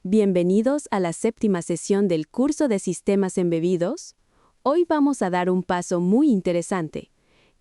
Bienvenidos a la séptima sesión del curso de Sistemas Embebidos. Hoy vamos a dar un paso muy interesante.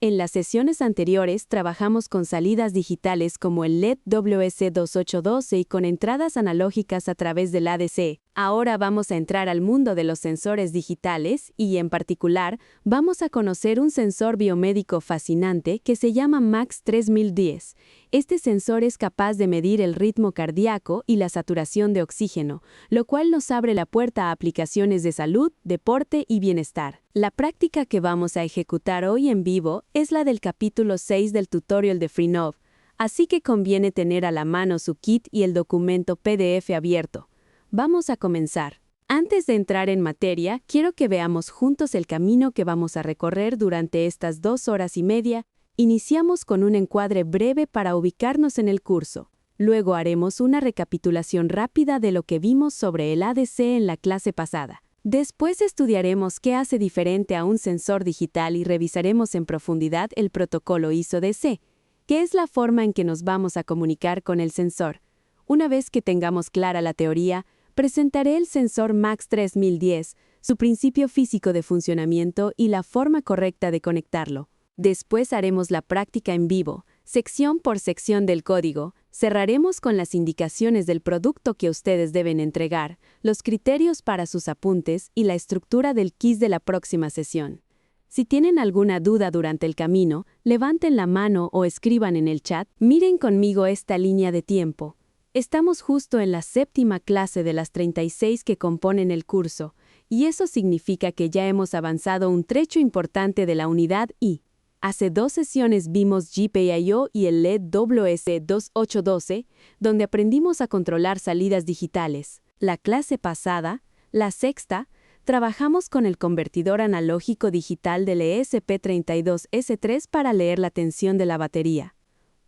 En las sesiones anteriores trabajamos con salidas digitales como el LED WS2812 y con entradas analógicas a través del ADC. Ahora vamos a entrar al mundo de los sensores digitales y, en particular, vamos a conocer un sensor biomédico fascinante que se llama MAX 3010. Este sensor es capaz de medir el ritmo cardíaco y la saturación de oxígeno, lo cual nos abre la puerta a aplicaciones de salud, deporte y bienestar. La práctica que vamos a ejecutar hoy en vivo es la del capítulo 6 del tutorial de Freenov, así que conviene tener a la mano su kit y el documento PDF abierto. Vamos a comenzar. Antes de entrar en materia, quiero que veamos juntos el camino que vamos a recorrer durante estas 2 horas y media. Iniciamos con un encuadre breve para ubicarnos en el curso. Luego haremos una recapitulación rápida de lo que vimos sobre el ADC en la clase pasada. Después estudiaremos qué hace diferente a un sensor digital y revisaremos en profundidad el protocolo ISO-DC, que es la forma en que nos vamos a comunicar con el sensor. Una vez que tengamos clara la teoría, presentaré el sensor MAX 3010, su principio físico de funcionamiento y la forma correcta de conectarlo. Después haremos la práctica en vivo, sección por sección del código. Cerraremos con las indicaciones del producto que ustedes deben entregar, los criterios para sus apuntes y la estructura del quiz de la próxima sesión. Si tienen alguna duda durante el camino, levanten la mano o escriban en el chat. Miren conmigo esta línea de tiempo. Estamos justo en la séptima clase de las 36 que componen el curso, y eso significa que ya hemos avanzado un trecho importante de la unidad I. Hace 2 sesiones vimos GPIO y el LED WS2812, donde aprendimos a controlar salidas digitales. La clase pasada, la sexta, trabajamos con el convertidor analógico digital del ESP32S3 para leer la tensión de la batería.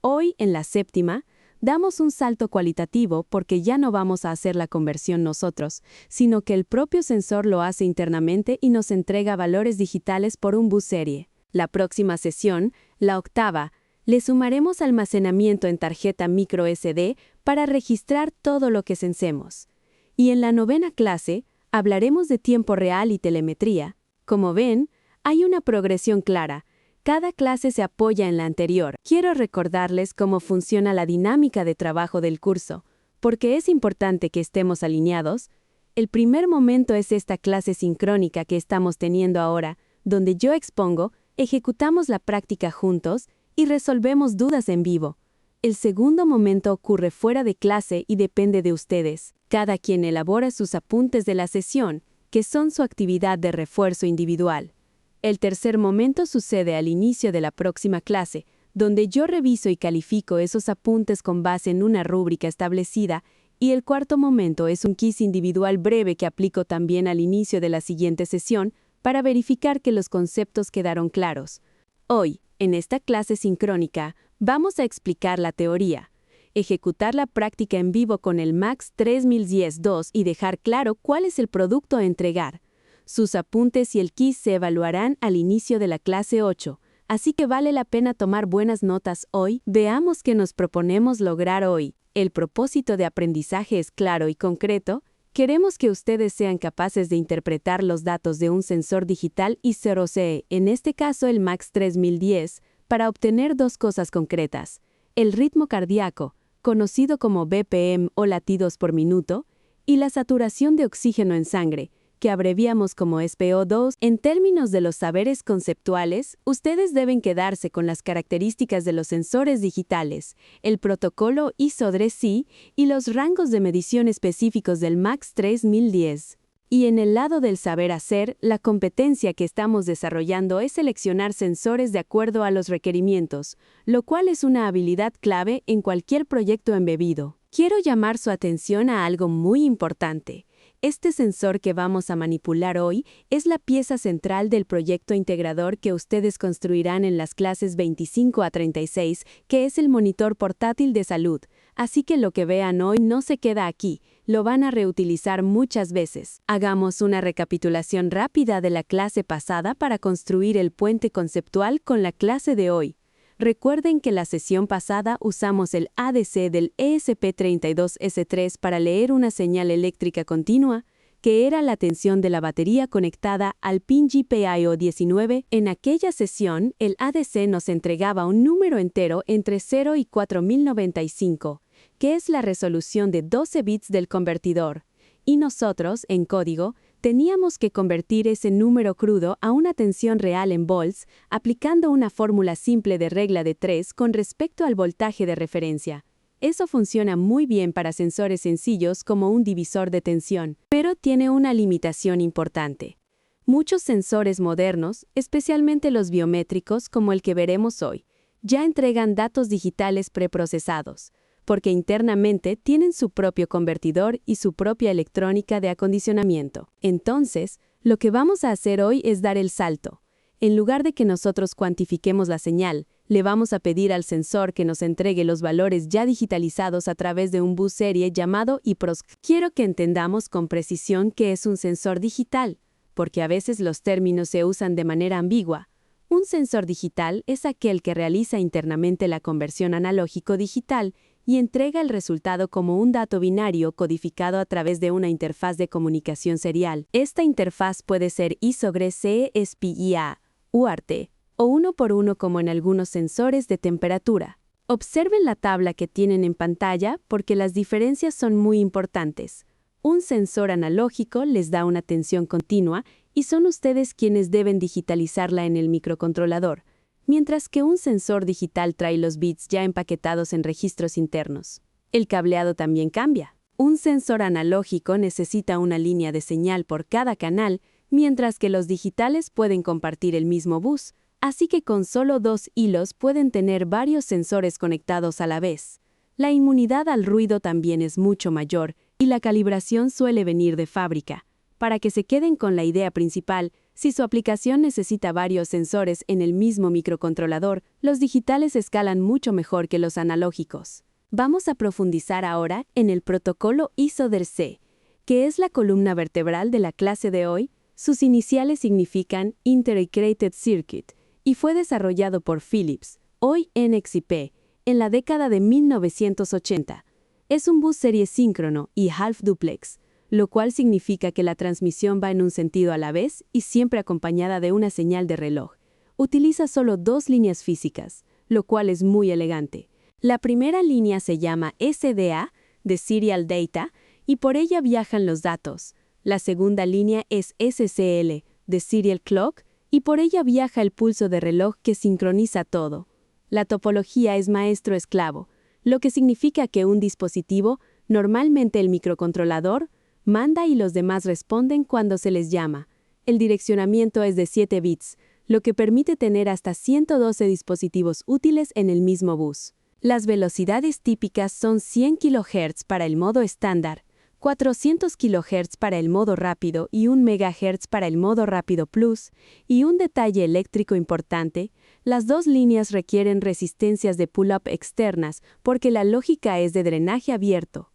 Hoy, en la séptima, damos un salto cualitativo porque ya no vamos a hacer la conversión nosotros, sino que el propio sensor lo hace internamente y nos entrega valores digitales por un bus serie. La próxima sesión, la octava, le sumaremos almacenamiento en tarjeta micro SD para registrar todo lo que sensemos. Y en la novena clase, hablaremos de tiempo real y telemetría. Como ven, hay una progresión clara. Cada clase se apoya en la anterior. Quiero recordarles cómo funciona la dinámica de trabajo del curso, porque es importante que estemos alineados. El primer momento es esta clase sincrónica que estamos teniendo ahora, donde yo expongo, ejecutamos la práctica juntos y resolvemos dudas en vivo. El segundo momento ocurre fuera de clase y depende de ustedes. Cada quien elabora sus apuntes de la sesión, que son su actividad de refuerzo individual. El tercer momento sucede al inicio de la próxima clase, donde yo reviso y califico esos apuntes con base en una rúbrica establecida, y el cuarto momento es un quiz individual breve que aplico también al inicio de la siguiente sesión para verificar que los conceptos quedaron claros. Hoy, en esta clase sincrónica, vamos a explicar la teoría, ejecutar la práctica en vivo con el MAX 3010-2 y dejar claro cuál es el producto a entregar. Sus apuntes y el quiz se evaluarán al inicio de la clase 8, así que vale la pena tomar buenas notas hoy. Veamos qué nos proponemos lograr hoy. El propósito de aprendizaje es claro y concreto. Queremos que ustedes sean capaces de interpretar los datos de un sensor digital I0CE, en este caso el MAX 3010, para obtener 2 cosas concretas: el ritmo cardíaco, conocido como BPM o latidos por minuto, y la saturación de oxígeno en sangre, que abreviamos como SpO2. En términos de los saberes conceptuales, ustedes deben quedarse con las características de los sensores digitales, el protocolo ISO-DC y los rangos de medición específicos del MAX 3010. Y en el lado del saber hacer, la competencia que estamos desarrollando es seleccionar sensores de acuerdo a los requerimientos, lo cual es una habilidad clave en cualquier proyecto embebido. Quiero llamar su atención a algo muy importante. Este sensor que vamos a manipular hoy es la pieza central del proyecto integrador que ustedes construirán en las clases 25 a 36, que es el monitor portátil de salud. Así que lo que vean hoy no se queda aquí, lo van a reutilizar muchas veces. Hagamos una recapitulación rápida de la clase pasada para construir el puente conceptual con la clase de hoy. Recuerden que la sesión pasada usamos el ADC del ESP32S3 para leer una señal eléctrica continua, que era la tensión de la batería conectada al pin GPIO19. En aquella sesión, el ADC nos entregaba un número entero entre 0 y 4095, que es la resolución de 12 bits del convertidor, y nosotros, en código, teníamos que convertir ese número crudo a una tensión real en volts, aplicando una fórmula simple de regla de 3 con respecto al voltaje de referencia. Eso funciona muy bien para sensores sencillos como un divisor de tensión, pero tiene una limitación importante. Muchos sensores modernos, especialmente los biométricos como el que veremos hoy, ya entregan datos digitales preprocesados, porque internamente tienen su propio convertidor y su propia electrónica de acondicionamiento. Entonces, lo que vamos a hacer hoy es dar el salto. En lugar de que nosotros cuantifiquemos la señal, le vamos a pedir al sensor que nos entregue los valores ya digitalizados a través de un bus serie llamado IPROS. Quiero que entendamos con precisión qué es un sensor digital, porque a veces los términos se usan de manera ambigua. Un sensor digital es aquel que realiza internamente la conversión analógico-digital y entrega el resultado como un dato binario codificado a través de una interfaz de comunicación serial. Esta interfaz puede ser I/C, SPIA, UART, o uno por uno como en algunos sensores de temperatura. Observen la tabla que tienen en pantalla porque las diferencias son muy importantes. Un sensor analógico les da una tensión continua y son ustedes quienes deben digitalizarla en el microcontrolador, mientras que un sensor digital trae los bits ya empaquetados en registros internos. El cableado también cambia. Un sensor analógico necesita una línea de señal por cada canal, mientras que los digitales pueden compartir el mismo bus, así que con solo 2 hilos pueden tener varios sensores conectados a la vez. La inmunidad al ruido también es mucho mayor y la calibración suele venir de fábrica. Para que se queden con la idea principal, si su aplicación necesita varios sensores en el mismo microcontrolador, los digitales escalan mucho mejor que los analógicos. Vamos a profundizar ahora en el protocolo ISO-DER-C, que es la columna vertebral de la clase de hoy. Sus iniciales significan Integrated Circuit y fue desarrollado por Philips, hoy NXP, en la década de 1980. Es un bus serie síncrono y half duplex, lo cual significa que la transmisión va en un sentido a la vez y siempre acompañada de una señal de reloj. Utiliza solo 2 líneas físicas, lo cual es muy elegante. La primera línea se llama SDA, de Serial Data, y por ella viajan los datos. La segunda línea es SCL, de Serial Clock, y por ella viaja el pulso de reloj que sincroniza todo. La topología es maestro-esclavo, lo que significa que un dispositivo, normalmente el microcontrolador, manda y los demás responden cuando se les llama. El direccionamiento es de 7 bits, lo que permite tener hasta 112 dispositivos útiles en el mismo bus. Las velocidades típicas son 100 kHz para el modo estándar, 400 kHz para el modo rápido y 1 MHz para el modo rápido plus, y un detalle eléctrico importante, las 2 líneas requieren resistencias de pull-up externas porque la lógica es de drenaje abierto.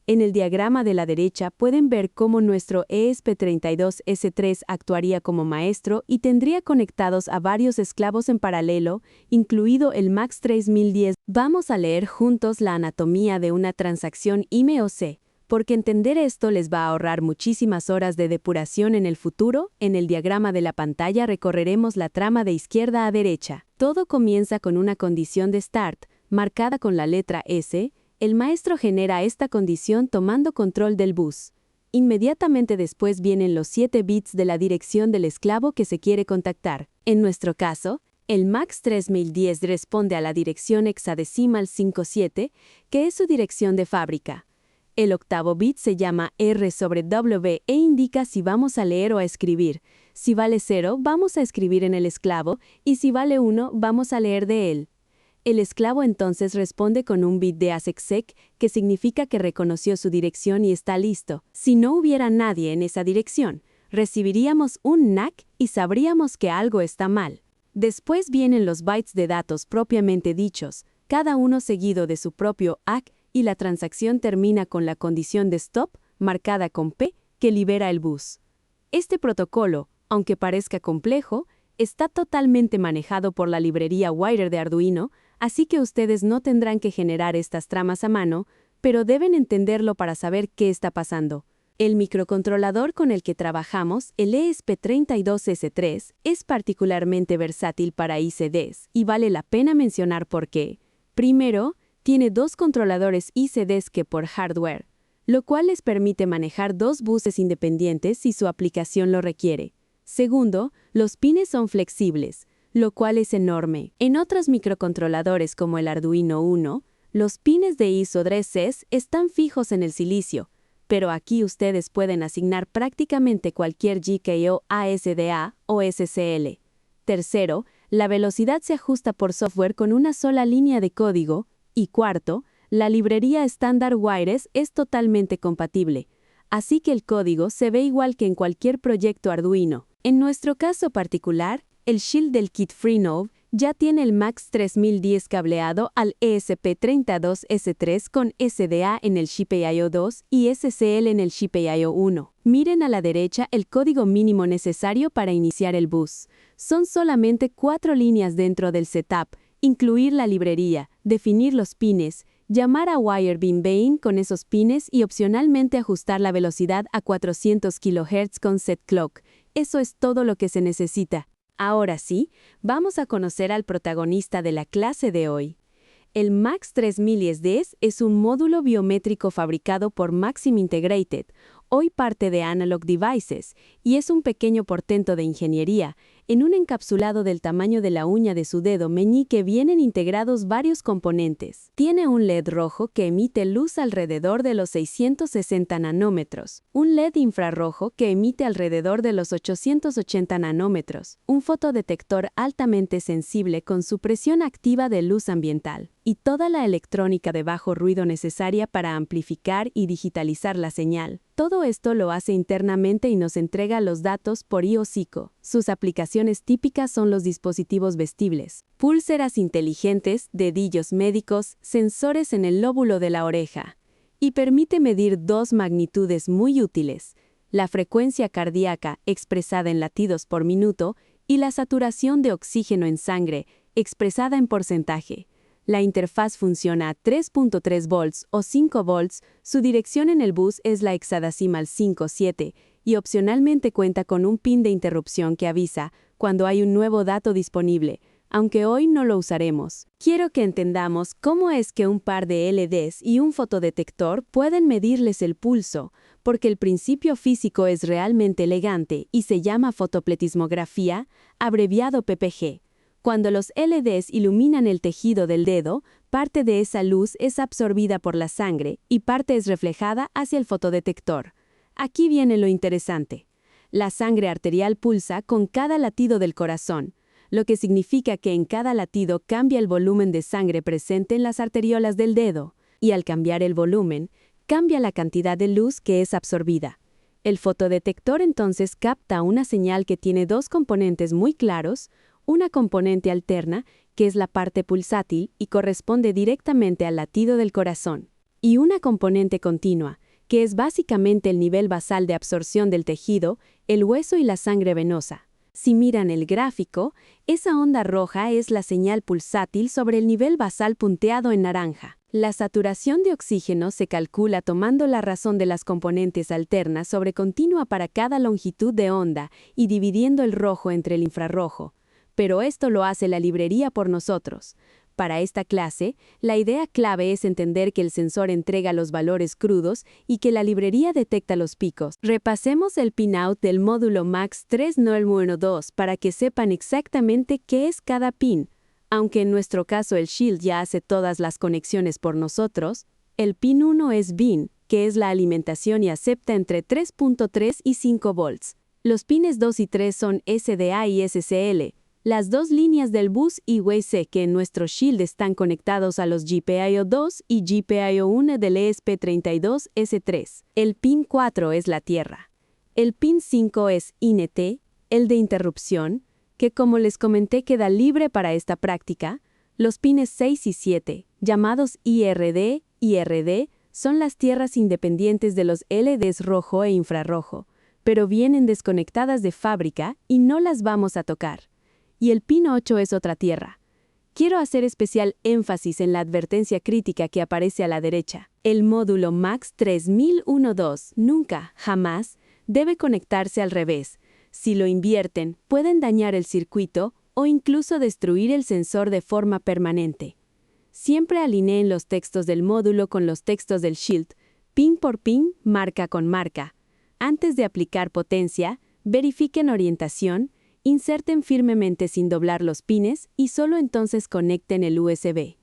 En el diagrama de la derecha pueden ver cómo nuestro ESP32S3 actuaría como maestro y tendría conectados a varios esclavos en paralelo, incluido el MAX 3010. Vamos a leer juntos la anatomía de una transacción IME-OC, porque entender esto les va a ahorrar muchísimas horas de depuración en el futuro. En el diagrama de la pantalla recorreremos la trama de izquierda a derecha. Todo comienza con una condición de start, marcada con la letra S. El maestro genera esta condición tomando control del bus. Inmediatamente después vienen los 7 bits de la dirección del esclavo que se quiere contactar. En nuestro caso, el MAX 3010 responde a la dirección hexadecimal 57, que es su dirección de fábrica. El octavo bit se llama R/W e indica si vamos a leer o a escribir. Si vale 0, vamos a escribir en el esclavo, y si vale 1, vamos a leer de él. El esclavo entonces responde con un bit de ASECSEC, que significa que reconoció su dirección y está listo. Si no hubiera nadie en esa dirección, recibiríamos un NAC y sabríamos que algo está mal. Después vienen los bytes de datos propiamente dichos, cada uno seguido de su propio ACK, y la transacción termina con la condición de stop, marcada con P, que libera el bus. Este protocolo, aunque parezca complejo, está totalmente manejado por la librería Wire de Arduino, así que ustedes no tendrán que generar estas tramas a mano, pero deben entenderlo para saber qué está pasando. El microcontrolador con el que trabajamos, el ESP32S3, es particularmente versátil para ICDs y vale la pena mencionar por qué. Primero, tiene dos controladores ICDs que por hardware, lo cual les permite manejar dos buses independientes si su aplicación lo requiere. Segundo, los pines son flexibles, lo cual es enorme. En otros microcontroladores como el Arduino Uno, los pines de ISO-3S están fijos en el silicio, pero aquí ustedes pueden asignar prácticamente cualquier GKO ASDA o SCL. Tercero, la velocidad se ajusta por software con una sola línea de código. Y cuarto, la librería estándar Wires es totalmente compatible, así que el código se ve igual que en cualquier proyecto Arduino. En nuestro caso particular, el Shield del kit FreeNode ya tiene el MAX 3010 cableado al ESP32S3 con SDA en el GPIO 2 y SCL en el GPIO 1. Miren a la derecha el código mínimo necesario para iniciar el bus. Son solamente 4 líneas dentro del setup: incluir la librería, definir los pines, llamar a WireBeam con esos pines y opcionalmente ajustar la velocidad a 400 kHz con setClock. Eso es todo lo que se necesita. Ahora sí, vamos a conocer al protagonista de la clase de hoy. El MAX 3010 es un módulo biométrico fabricado por Maxim Integrated, hoy parte de Analog Devices, y es un pequeño portento de ingeniería. En un encapsulado del tamaño de la uña de su dedo meñique vienen integrados varios componentes. Tiene un LED rojo que emite luz alrededor de los 660 nanómetros, un LED infrarrojo que emite alrededor de los 880 nanómetros, un fotodetector altamente sensible con supresión activa de luz ambiental, y toda la electrónica de bajo ruido necesaria para amplificar y digitalizar la señal. Todo esto lo hace internamente y nos entrega los datos por I/O-SICO. Sus aplicaciones típicas son los dispositivos vestibles, púlseras inteligentes, dedillos médicos, sensores en el lóbulo de la oreja. Y permite medir dos magnitudes muy útiles: la frecuencia cardíaca, expresada en latidos por minuto, y la saturación de oxígeno en sangre, expresada en porcentaje. La interfaz funciona a 3.3 volts o 5 volts, su dirección en el bus es la hexadecimal 57 y opcionalmente cuenta con un pin de interrupción que avisa cuando hay un nuevo dato disponible, aunque hoy no lo usaremos. Quiero que entendamos cómo es que un par de LEDs y un fotodetector pueden medirles el pulso, porque el principio físico es realmente elegante y se llama fotopletismografía, abreviado PPG. Cuando los LEDs iluminan el tejido del dedo, parte de esa luz es absorbida por la sangre y parte es reflejada hacia el fotodetector. Aquí viene lo interesante. La sangre arterial pulsa con cada latido del corazón, lo que significa que en cada latido cambia el volumen de sangre presente en las arteriolas del dedo, y al cambiar el volumen, cambia la cantidad de luz que es absorbida. El fotodetector entonces capta una señal que tiene dos componentes muy claros: una componente alterna, que es la parte pulsátil y corresponde directamente al latido del corazón, y una componente continua, que es básicamente el nivel basal de absorción del tejido, el hueso y la sangre venosa. Si miran el gráfico, esa onda roja es la señal pulsátil sobre el nivel basal punteado en naranja. La saturación de oxígeno se calcula tomando la razón de las componentes alternas sobre continua para cada longitud de onda y dividiendo el rojo entre el infrarrojo. Pero esto lo hace la librería por nosotros. Para esta clase, la idea clave es entender que el sensor entrega los valores crudos y que la librería detecta los picos. Repasemos el pinout del módulo MAX 3012 para que sepan exactamente qué es cada pin. Aunque en nuestro caso el Shield ya hace todas las conexiones por nosotros, el pin 1 es BIN, que es la alimentación y acepta entre 3.3 y 5 volts. Los pines 2 y 3 son SDA y SCL. Las dos líneas del bus IWC que en nuestro Shield están conectados a los GPIO 2 y GPIO 1 del ESP32S3. El pin 4 es la tierra. El pin 5 es INT, el de interrupción, que como les comenté queda libre para esta práctica. Los pines 6 y 7, llamados IRD y RD, son las tierras independientes de los LEDs rojo e infrarrojo, pero vienen desconectadas de fábrica y no las vamos a tocar. y el pin 8 es otra tierra. Quiero hacer especial énfasis en la advertencia crítica que aparece a la derecha. El módulo MAX 3012 nunca, jamás, debe conectarse al revés. Si lo invierten, pueden dañar el circuito o incluso destruir el sensor de forma permanente. Siempre alineen los textos del módulo con los textos del Shield, pin por pin, marca con marca. Antes de aplicar potencia, verifiquen orientación, inserten firmemente sin doblar los pines y solo entonces conecten el USB.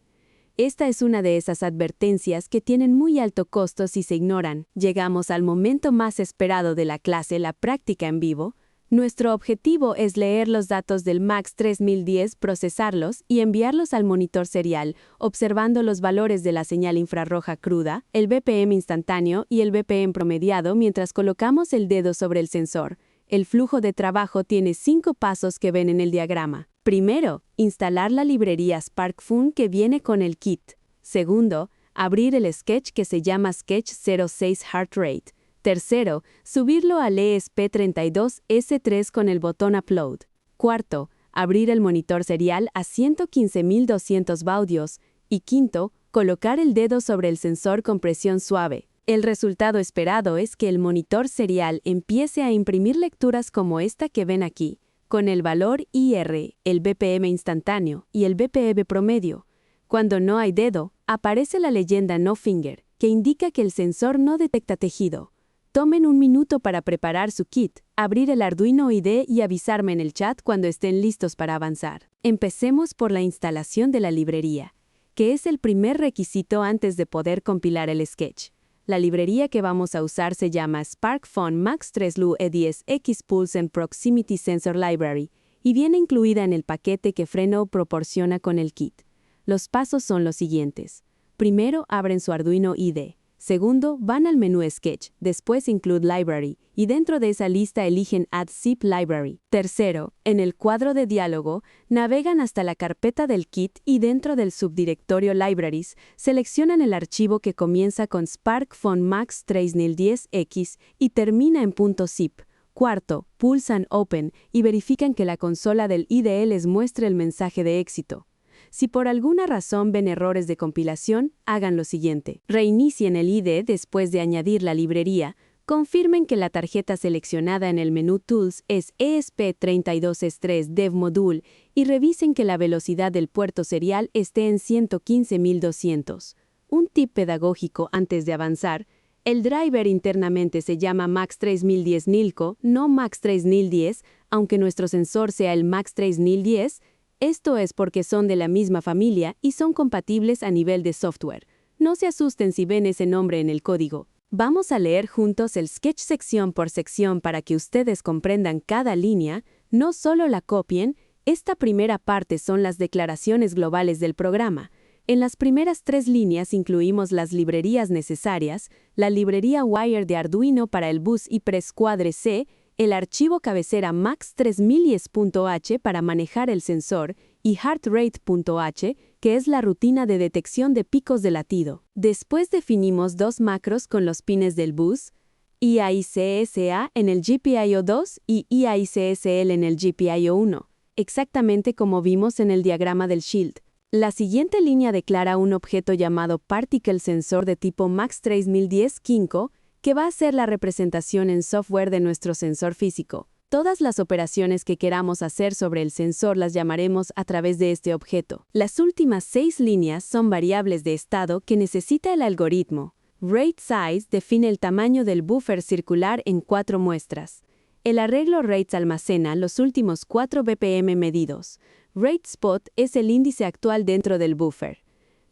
Esta es una de esas advertencias que tienen muy alto costo si se ignoran. Llegamos al momento más esperado de la clase, la práctica en vivo. Nuestro objetivo es leer los datos del MAX 3010, procesarlos y enviarlos al monitor serial, observando los valores de la señal infrarroja cruda, el BPM instantáneo y el BPM promediado mientras colocamos el dedo sobre el sensor. El flujo de trabajo tiene 5 pasos que ven en el diagrama. Primero, instalar la librería SparkFun que viene con el kit. Segundo, abrir el sketch que se llama Sketch 06 Heart Rate. Tercero, subirlo al ESP32S3 con el botón Upload. Cuarto, abrir el monitor serial a 115.200 baudios. Y quinto, colocar el dedo sobre el sensor con presión suave. El resultado esperado es que el monitor serial empiece a imprimir lecturas como esta que ven aquí, con el valor IR, el BPM instantáneo y el BPM promedio. Cuando no hay dedo, aparece la leyenda No Finger, que indica que el sensor no detecta tejido. Tomen un minuto para preparar su kit, abrir el Arduino IDE y avisarme en el chat cuando estén listos para avanzar. Empecemos por la instalación de la librería, que es el primer requisito antes de poder compilar el sketch. La librería que vamos a usar se llama SparkFun MAX 3LU E10X Pulse and Proximity Sensor Library y viene incluida en el paquete que Freno proporciona con el kit. Los pasos son los siguientes. Primero, abren su Arduino IDE. Segundo, van al menú Sketch, después Include Library, y dentro de esa lista eligen Add Zip Library. Tercero, en el cuadro de diálogo, navegan hasta la carpeta del kit y dentro del subdirectorio Libraries, seleccionan el archivo que comienza con SparkFun MAX 3010X y termina en .zip. Cuarto, pulsan Open y verifican que la consola del IDE les muestre el mensaje de éxito. Si por alguna razón ven errores de compilación, hagan lo siguiente. Reinicien el IDE después de añadir la librería, confirmen que la tarjeta seleccionada en el menú Tools es ESP32S3 Dev Module y revisen que la velocidad del puerto serial esté en 115.200. Un tip pedagógico antes de avanzar: el driver internamente se llama MAX 3010 Nilco, no MAX 3010, aunque nuestro sensor sea el MAX 3010. Esto es porque son de la misma familia y son compatibles a nivel de software. No se asusten si ven ese nombre en el código. Vamos a leer juntos el sketch sección por sección para que ustedes comprendan cada línea, no solo la copien. Esta primera parte son las declaraciones globales del programa. En las primeras 3 líneas incluimos las librerías necesarias, la librería Wire de Arduino para el bus IPRES Quadre C, el archivo cabecera max3010.h para manejar el sensor y heartrate.h, que es la rutina de detección de picos de latido. Después definimos 2 macros con los pines del bus, IAICSA en el GPIO 2 y IAICSL en el GPIO 1, exactamente como vimos en el diagrama del Shield. La siguiente línea declara un objeto llamado Particle Sensor de tipo MAX 3010 Kinko, que va a ser la representación en software de nuestro sensor físico. Todas las operaciones que queramos hacer sobre el sensor las llamaremos a través de este objeto. Las últimas 6 líneas son variables de estado que necesita el algoritmo. Rate Size define el tamaño del buffer circular en 4 muestras. El arreglo Rates almacena los últimos 4 BPM medidos. Rate Spot es el índice actual dentro del buffer.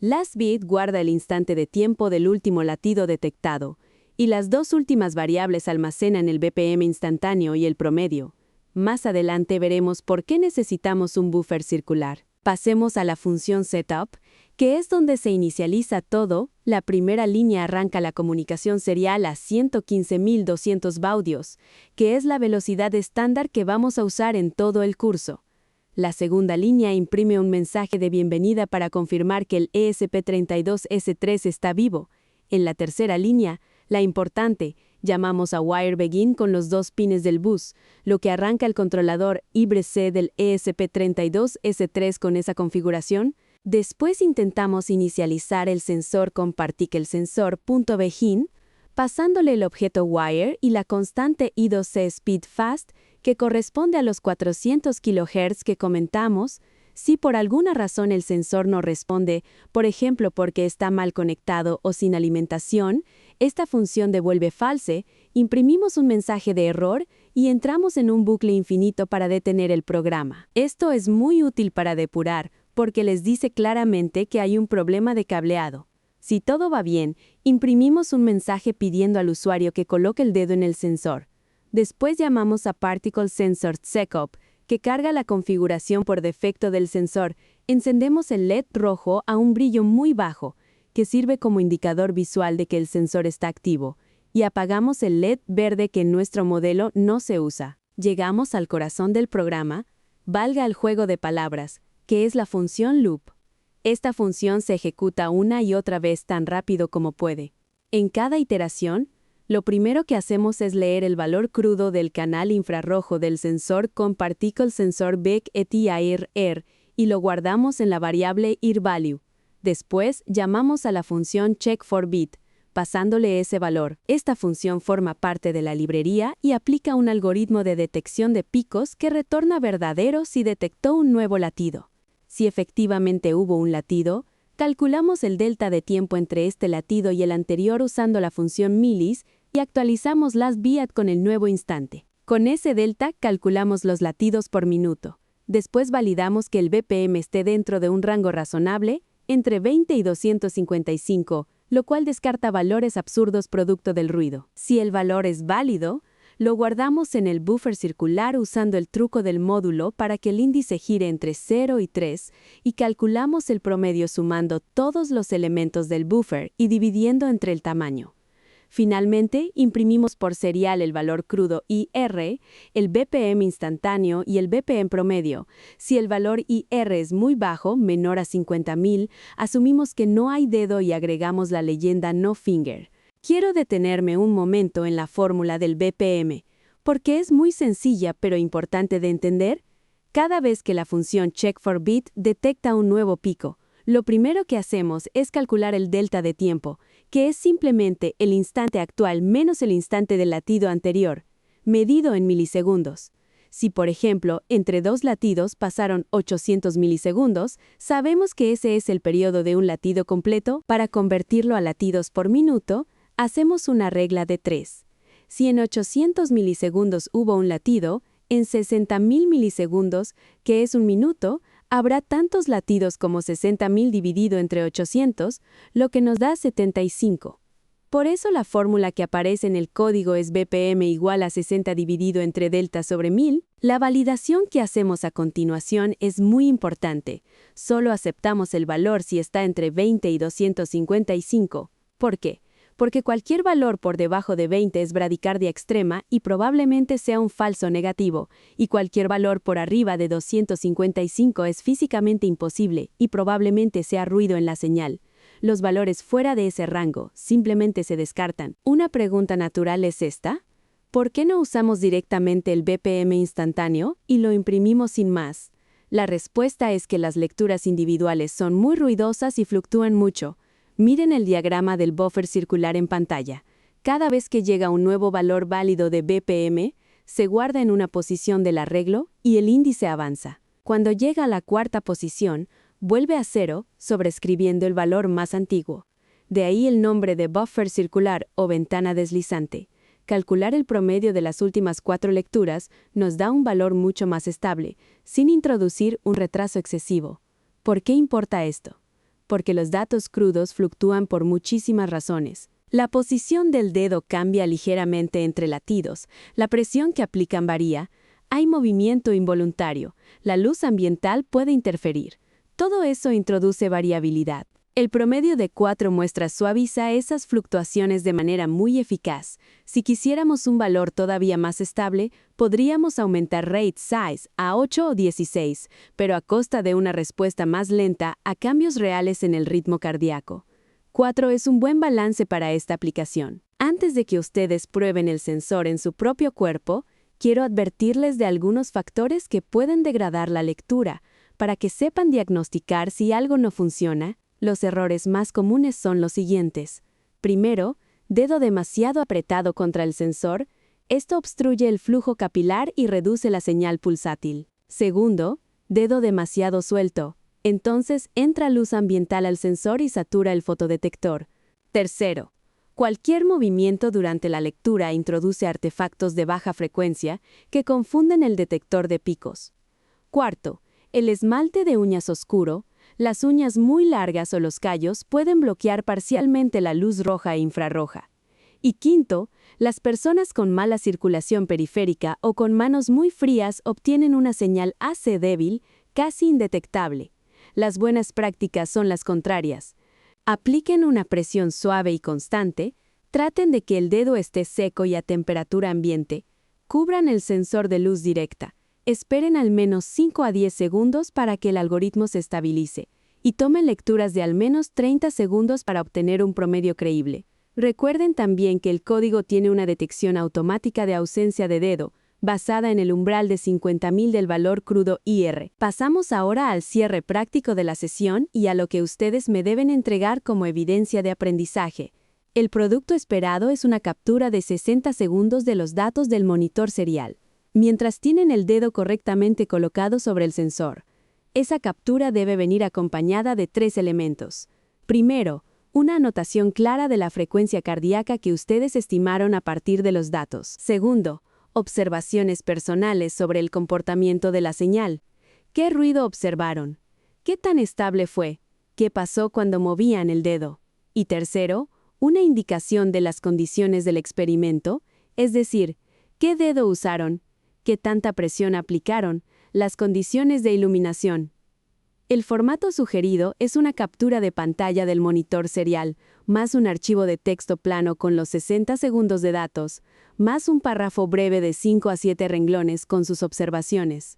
Last Bit guarda el instante de tiempo del último latido detectado. Y las 2 últimas variables almacenan el BPM instantáneo y el promedio. Más adelante veremos por qué necesitamos un buffer circular. Pasemos a la función Setup, que es donde se inicializa todo. La primera línea arranca la comunicación serial a 115.200 baudios, que es la velocidad estándar que vamos a usar en todo el curso. La segunda línea imprime un mensaje de bienvenida para confirmar que el ESP32S3 está vivo. En la tercera línea, la importante, Llamamos a Wire Begin con los 2 pines del bus, lo que arranca el controlador Hybrid-C del ESP32S3 con esa configuración. Después intentamos inicializar el sensor con ParticleSensor.Begin, pasándole el objeto Wire y la constante I2C Speed Fast, que corresponde a los 400 kHz que comentamos. Si por alguna razón el sensor no responde, por ejemplo porque está mal conectado o sin alimentación, esta función devuelve false, imprimimos un mensaje de error y entramos en un bucle infinito para detener el programa. Esto es muy útil para depurar, porque les dice claramente que hay un problema de cableado. Si todo va bien, imprimimos un mensaje pidiendo al usuario que coloque el dedo en el sensor. Después llamamos a Particle Sensor Setup, que carga la configuración por defecto del sensor. Encendemos el LED rojo a un brillo muy bajo, que sirve como indicador visual de que el sensor está activo, y apagamos el LED verde que en nuestro modelo no se usa. Llegamos al corazón del programa, valga el juego de palabras, que es la función loop. Esta función se ejecuta una y otra vez tan rápido como puede. En cada iteración, lo primero que hacemos es leer el valor crudo del canal infrarrojo del sensor con ParticleSensor.BEC y lo guardamos en la variable IRValue. Después, llamamos a la función check4bit, pasándole ese valor. Esta función forma parte de la librería y aplica un algoritmo de detección de picos que retorna verdadero si detectó un nuevo latido. Si efectivamente hubo un latido, calculamos el delta de tiempo entre este latido y el anterior usando la función millis y actualizamos last_beat con el nuevo instante. Con ese delta calculamos los latidos por minuto. Después validamos que el BPM esté dentro de un rango razonable, entre 20 y 255, lo cual descarta valores absurdos producto del ruido. Si el valor es válido, lo guardamos en el buffer circular usando el truco del módulo para que el índice gire entre 0 y 3 y calculamos el promedio sumando todos los elementos del buffer y dividiendo entre el tamaño. Finalmente, imprimimos por serial el valor crudo IR, el BPM instantáneo y el BPM promedio. Si el valor IR es muy bajo, menor a 50.000, asumimos que no hay dedo y agregamos la leyenda no finger. Quiero detenerme un momento en la fórmula del BPM, porque es muy sencilla pero importante de entender. Cada vez que la función check4bit detecta un nuevo pico, lo primero que hacemos es calcular el delta de tiempo, que es simplemente el instante actual menos el instante del latido anterior, medido en milisegundos. Si, por ejemplo, entre 2 latidos pasaron 800 milisegundos, sabemos que ese es el periodo de un latido completo. Para convertirlo a latidos por minuto, hacemos una regla de 3. Si en 800 milisegundos hubo un latido, en 60.000 milisegundos, que es un minuto, habrá tantos latidos como 60.000 dividido entre 800, lo que nos da 75. Por eso la fórmula que aparece en el código es BPM igual a 60 dividido entre delta sobre 1000. La validación que hacemos a continuación es muy importante. Solo aceptamos el valor si está entre 20 y 255. ¿Por qué? Porque cualquier valor por debajo de 20 es bradicardia extrema y probablemente sea un falso negativo, y cualquier valor por arriba de 255 es físicamente imposible y probablemente sea ruido en la señal. Los valores fuera de ese rango simplemente se descartan. Una pregunta natural es esta: ¿por qué no usamos directamente el BPM instantáneo y lo imprimimos sin más? La respuesta es que las lecturas individuales son muy ruidosas y fluctúan mucho. Miren el diagrama del buffer circular en pantalla. Cada vez que llega un nuevo valor válido de BPM, se guarda en una posición del arreglo y el índice avanza. Cuando llega a la cuarta posición, vuelve a 0, sobrescribiendo el valor más antiguo. De ahí el nombre de buffer circular o ventana deslizante. Calcular el promedio de las últimas 4 lecturas nos da un valor mucho más estable, sin introducir un retraso excesivo. ¿Por qué importa esto? Porque los datos crudos fluctúan por muchísimas razones. La posición del dedo cambia ligeramente entre latidos, la presión que aplican varía, hay movimiento involuntario, la luz ambiental puede interferir. Todo eso introduce variabilidad. El promedio de 4 muestras suaviza esas fluctuaciones de manera muy eficaz. Si quisiéramos un valor todavía más estable, podríamos aumentar rate size a 8 o 16, pero a costa de una respuesta más lenta a cambios reales en el ritmo cardíaco. 4 es un buen balance para esta aplicación. Antes de que ustedes prueben el sensor en su propio cuerpo, quiero advertirles de algunos factores que pueden degradar la lectura, para que sepan diagnosticar si algo no funciona. Los errores más comunes son los siguientes. Primero, dedo demasiado apretado contra el sensor. Esto obstruye el flujo capilar y reduce la señal pulsátil. Segundo, dedo demasiado suelto. Entonces entra luz ambiental al sensor y satura el fotodetector. Tercero, cualquier movimiento durante la lectura introduce artefactos de baja frecuencia que confunden el detector de picos. Cuarto, el esmalte de uñas oscuro. Las uñas muy largas o los callos pueden bloquear parcialmente la luz roja e infrarroja. Y quinto, las personas con mala circulación periférica o con manos muy frías obtienen una señal AC débil, casi indetectable. Las buenas prácticas son las contrarias. Apliquen una presión suave y constante, traten de que el dedo esté seco y a temperatura ambiente, cubran el sensor de luz directa, esperen al menos 5 a 10 segundos para que el algoritmo se estabilice, y tomen lecturas de al menos 30 segundos para obtener un promedio creíble. Recuerden también que el código tiene una detección automática de ausencia de dedo, basada en el umbral de 50.000 del valor crudo IR. Pasamos ahora al cierre práctico de la sesión y a lo que ustedes me deben entregar como evidencia de aprendizaje. El producto esperado es una captura de 60 segundos de los datos del monitor serial, mientras tienen el dedo correctamente colocado sobre el sensor. Esa captura debe venir acompañada de 3 elementos. Primero, una anotación clara de la frecuencia cardíaca que ustedes estimaron a partir de los datos. Segundo, observaciones personales sobre el comportamiento de la señal. ¿Qué ruido observaron? ¿Qué tan estable fue? ¿Qué pasó cuando movían el dedo? Y tercero, una indicación de las condiciones del experimento, es decir, ¿qué dedo usaron? ¿Qué tanta presión aplicaron? Las condiciones de iluminación. El formato sugerido es una captura de pantalla del monitor serial, más un archivo de texto plano con los 60 segundos de datos, más un párrafo breve de 5 a 7 renglones con sus observaciones.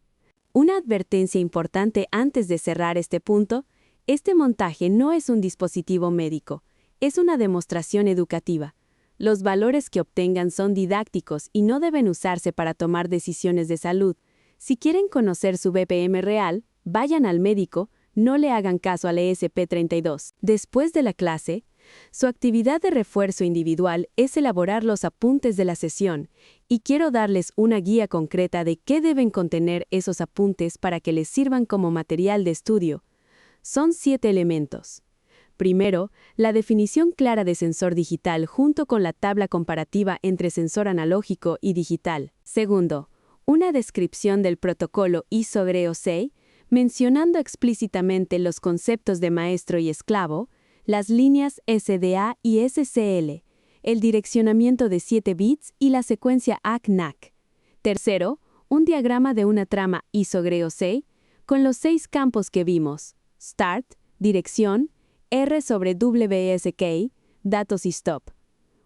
Una advertencia importante antes de cerrar este punto: este montaje no es un dispositivo médico, es una demostración educativa. Los valores que obtengan son didácticos y no deben usarse para tomar decisiones de salud. Si quieren conocer su BPM real, vayan al médico, no le hagan caso al ESP32. Después de la clase, su actividad de refuerzo individual es elaborar los apuntes de la sesión, y quiero darles una guía concreta de qué deben contener esos apuntes para que les sirvan como material de estudio. Son 7 elementos. Primero, la definición clara de sensor digital junto con la tabla comparativa entre sensor analógico y digital. Segundo, una descripción del protocolo ISO-GREO-6, mencionando explícitamente los conceptos de maestro y esclavo, las líneas SDA y SCL, el direccionamiento de 7 bits y la secuencia ACK-NAC. Tercero, un diagrama de una trama ISO-GREO-6 con los 6 campos que vimos: Start, dirección, R sobre WSK, datos y stop.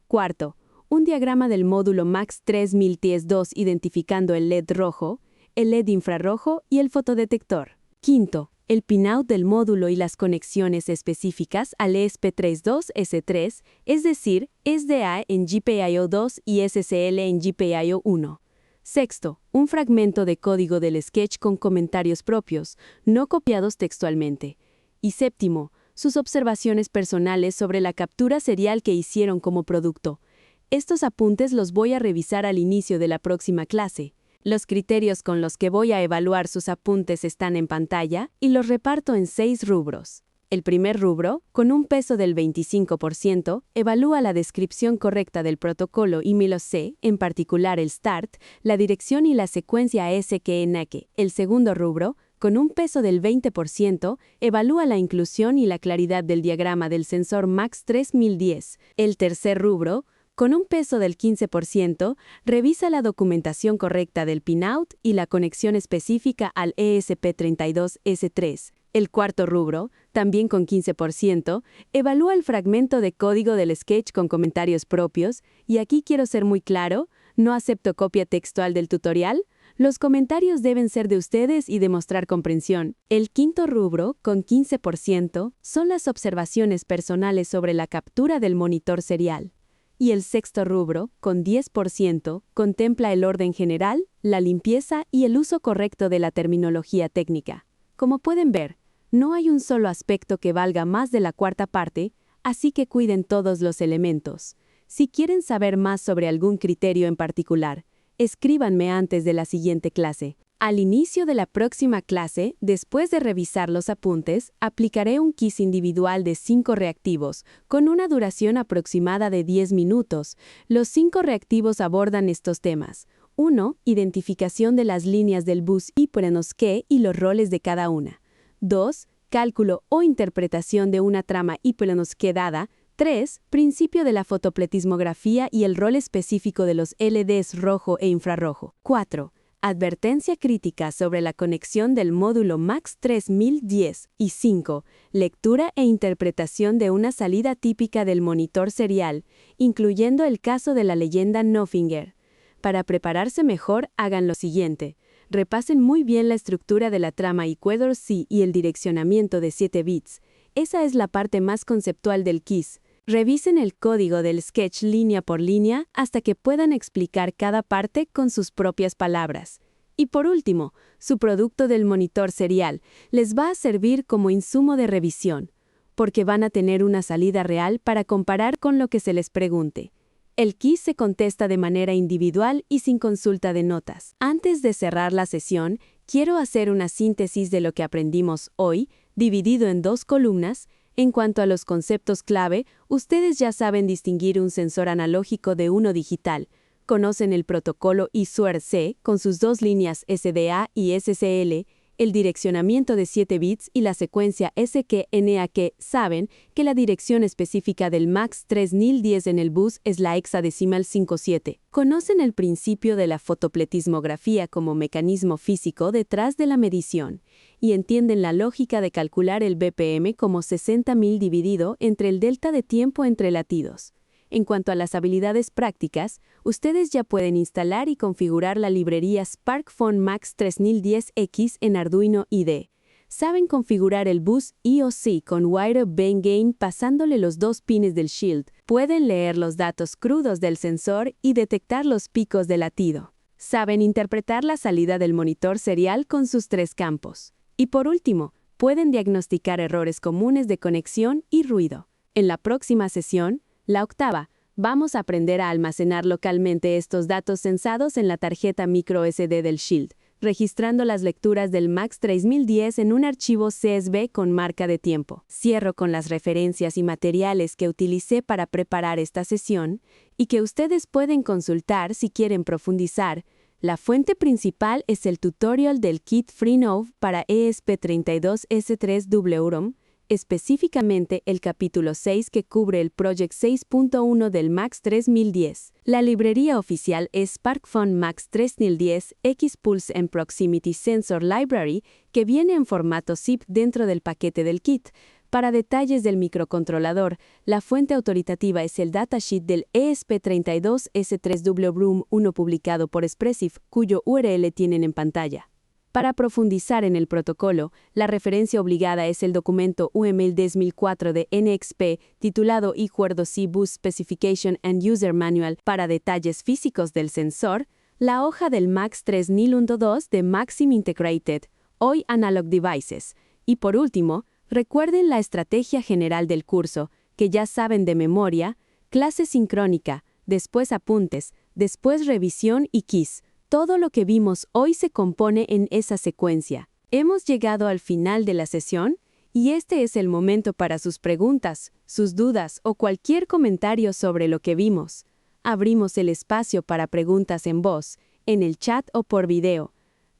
Cuarto, un diagrama del módulo MAX 3010-2 identificando el LED rojo, el LED infrarrojo y el fotodetector. Quinto, el pinout del módulo y las conexiones específicas al ESP32S3, es decir, SDA en GPIO2 y SCL en GPIO1. Sexto, un fragmento de código del sketch con comentarios propios, no copiados textualmente. Y séptimo, sus observaciones personales sobre la captura serial que hicieron como producto. Estos apuntes los voy a revisar al inicio de la próxima clase. Los criterios con los que voy a evaluar sus apuntes están en pantalla y los reparto en 6 rubros. El primer rubro, con un peso del 25%, evalúa la descripción correcta del protocolo IMILO-C, en particular el START, la dirección y la secuencia SKNAK. El segundo rubro, con un peso del 20%, evalúa la inclusión y la claridad del diagrama del sensor MAX 3010. El tercer rubro, con un peso del 15%, revisa la documentación correcta del pinout y la conexión específica al ESP32S3. El cuarto rubro, también con 15%, evalúa el fragmento de código del sketch con comentarios propios, y aquí quiero ser muy claro, no acepto copia textual del tutorial. Los comentarios deben ser de ustedes y demostrar comprensión. El quinto rubro, con 15%, son las observaciones personales sobre la captura del monitor serial. Y el sexto rubro, con 10%, contempla el orden general, la limpieza y el uso correcto de la terminología técnica. Como pueden ver, no hay un solo aspecto que valga más de la cuarta parte, así que cuiden todos los elementos. Si quieren saber más sobre algún criterio en particular, escríbanme antes de la siguiente clase. Al inicio de la próxima clase, después de revisar los apuntes, aplicaré un quiz individual de 5 reactivos, con una duración aproximada de 10 minutos. Los 5 reactivos abordan estos temas. 1. Identificación de las líneas del bus Hipernosque y los roles de cada una. 2. Cálculo o interpretación de una trama Hipernosque dada. 3. Principio de la fotopletismografía y el rol específico de los LEDs rojo e infrarrojo. 4. Advertencia crítica sobre la conexión del módulo MAX 3010. Y 5. Lectura e interpretación de una salida típica del monitor serial, incluyendo el caso de la leyenda Nofinger. Para prepararse mejor, hagan lo siguiente. Repasen muy bien la estructura de la trama Equador-C y el direccionamiento de 7 bits. Esa es la parte más conceptual del quiz. Revisen el código del sketch línea por línea hasta que puedan explicar cada parte con sus propias palabras. Y por último, su producto del monitor serial les va a servir como insumo de revisión, porque van a tener una salida real para comparar con lo que se les pregunte. El quiz se contesta de manera individual y sin consulta de notas. Antes de cerrar la sesión, quiero hacer una síntesis de lo que aprendimos hoy, dividido en 2 columnas. En cuanto a los conceptos clave, ustedes ya saben distinguir un sensor analógico de uno digital. Conocen el protocolo I2C con sus 2 líneas SDA y SCL, el direccionamiento de 7 bits y la secuencia SQNAQ. Saben que la dirección específica del MAX 3010 en el bus es la hexadecimal 57. Conocen el principio de la fotopletismografía como mecanismo físico detrás de la medición y entienden la lógica de calcular el BPM como 60.000 dividido entre el delta de tiempo entre latidos. En cuanto a las habilidades prácticas, ustedes ya pueden instalar y configurar la librería SparkFun Max 3010X en Arduino IDE. Saben configurar el bus IOC con Wire Band Gain pasándole los 2 pines del Shield. Pueden leer los datos crudos del sensor y detectar los picos de latido. Saben interpretar la salida del monitor serial con sus 3 campos. Y por último, pueden diagnosticar errores comunes de conexión y ruido. En la próxima sesión, la octava, vamos a aprender a almacenar localmente estos datos sensados en la tarjeta microSD del Shield, registrando las lecturas del MAX 3010 en un archivo CSV con marca de tiempo. Cierro con las referencias y materiales que utilicé para preparar esta sesión y que ustedes pueden consultar si quieren profundizar. La fuente principal es el tutorial del kit FreeNode para ESP32S3W-ROM, específicamente el capítulo 6 que cubre el Project 6.1 del MAX 3010. La librería oficial es SparkFun Max 3010 X-Pulse and Proximity Sensor Library, que viene en formato zip dentro del paquete del kit. Para detalles del microcontrolador, la fuente autoritativa es el datasheet del ESP32S3W-ROM1 publicado por Espressif, cuyo URL tienen en pantalla. Para profundizar en el protocolo, la referencia obligada es el documento UML 2004 de NXP titulado I2C Bus Specification and User Manual para detalles físicos del sensor, la hoja del MAX 3012 de Maxim Integrated, hoy Analog Devices, y por último, recuerden la estrategia general del curso, que ya saben de memoria, clase sincrónica, después apuntes, después revisión y quiz. Todo lo que vimos hoy se compone en esa secuencia. Hemos llegado al final de la sesión y este es el momento para sus preguntas, sus dudas o cualquier comentario sobre lo que vimos. Abrimos el espacio para preguntas en voz, en el chat o por video.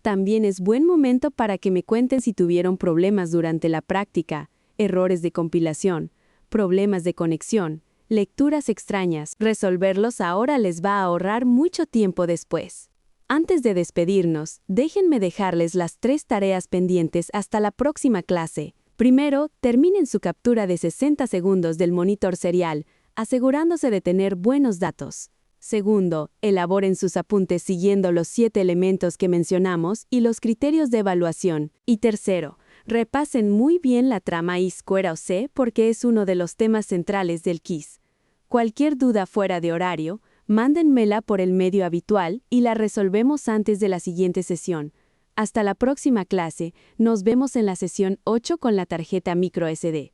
También es buen momento para que me cuenten si tuvieron problemas durante la práctica, errores de compilación, problemas de conexión, lecturas extrañas. Resolverlos ahora les va a ahorrar mucho tiempo después. Antes de despedirnos, déjenme dejarles las 3 tareas pendientes hasta la próxima clase. Primero, terminen su captura de 60 segundos del monitor serial, asegurándose de tener buenos datos. Segundo, elaboren sus apuntes siguiendo los 7 elementos que mencionamos y los criterios de evaluación. Y tercero, repasen muy bien la trama I2C porque es uno de los temas centrales del quiz. Cualquier duda fuera de horario, mándenmela por el medio habitual y la resolvemos antes de la siguiente sesión. Hasta la próxima clase, nos vemos en la sesión 8 con la tarjeta microSD.